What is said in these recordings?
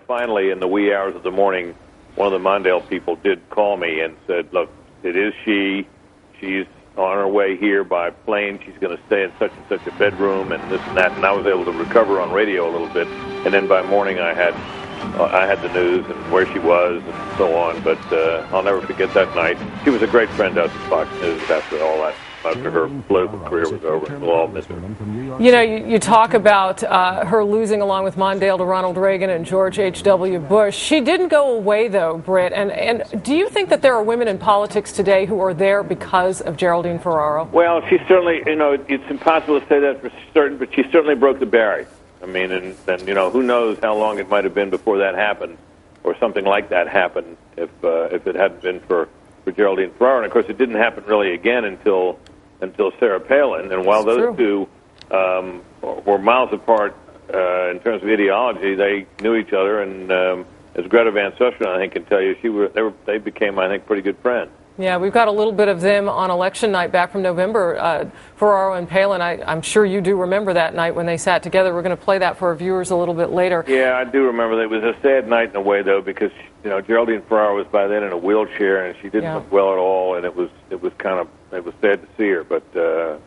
finally, in the wee hours of the morning, one of the Mondale people did call me and said, look, it is she. She's on her way here by plane. She's going to stay in such and such a bedroom and this and that. And I was able to recover on radio a little bit. And then by morning I had the news and where she was and so on. But I'll never forget that night. She was a great friend out at Fox News after all that. After her political career was over, we'll all miss her. You know, you talk about her losing along with Mondale to Ronald Reagan and George H.W. Bush. She didn't go away, though, Britt. And do you think that there are women in politics today who are there because of Geraldine Ferraro? Well, she certainly, it's impossible to say that for certain, but she certainly broke the barrier. I mean, and who knows how long it might have been before that happened, or something like that happened, if it hadn't been for Geraldine Ferraro. And, of course, it didn't happen really again until Sarah Palin, and while those two were miles apart in terms of ideology, they knew each other, and as Greta Van Susteren, I think, can tell you, they became, I think, pretty good friends. Yeah, we've got a little bit of them on election night back from November. Ferraro and Palin, I'm sure you do remember that night when they sat together. We're going to play that for our viewers a little bit later. Yeah, I do remember that. It was a sad night in a way, though, because Geraldine Ferraro was by then in a wheelchair, and she didn't look well at all, and it was sad to see her, but it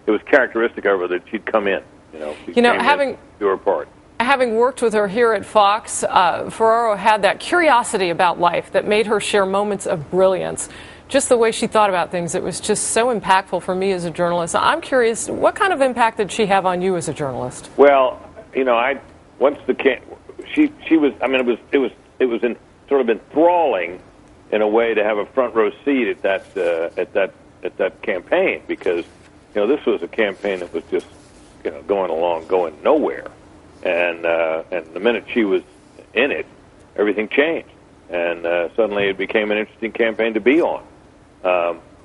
was characteristic of her that she'd come in. Having do her part. Having worked with her here at Fox, Ferraro had that curiosity about life that made her share moments of brilliance. Just the way she thought about things, it was just so impactful for me as a journalist. I'm curious, what kind of impact did she have on you as a journalist? Well, she was. I mean, it was sort of enthralling in a way to have a front row seat at that campaign, because this was a campaign that was just going nowhere. And the minute she was in it, everything changed, and suddenly it became an interesting campaign to be on.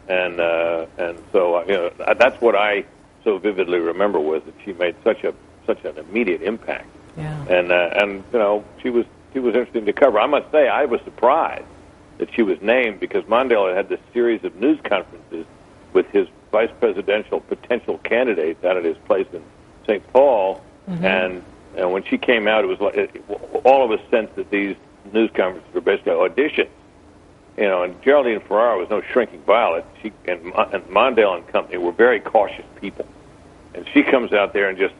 And so that's what I so vividly remember, was that she made such an immediate impact. Yeah. And she was interesting to cover. I must say, I was surprised that she was named, because Mondale had this series of news conferences with his vice presidential potential candidates out at his place in St. Paul, and when she came out, it was like all of us sensed that these news conferences were basically auditions. And Geraldine Ferraro was no shrinking violet. She and Mondale and company were very cautious people, and she comes out there and just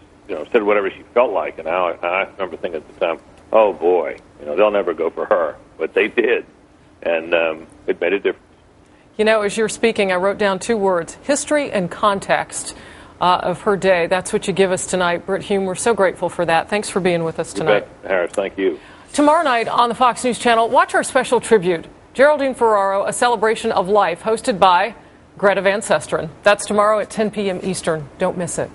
said whatever she felt like. And I remember thinking at the time, oh boy, they'll never go for her, but they did, and it made a difference. As you're speaking, I wrote down two words: history and context. Of her day. That's what you give us tonight. Britt Hume, we're so grateful for that. Thanks for being with us tonight. You bet, Harris. Thank you. Tomorrow night on the Fox News Channel, watch our special tribute, Geraldine Ferraro, A Celebration of Life, hosted by Greta Van Susteren. That's tomorrow at 10 p.m. Eastern. Don't miss it.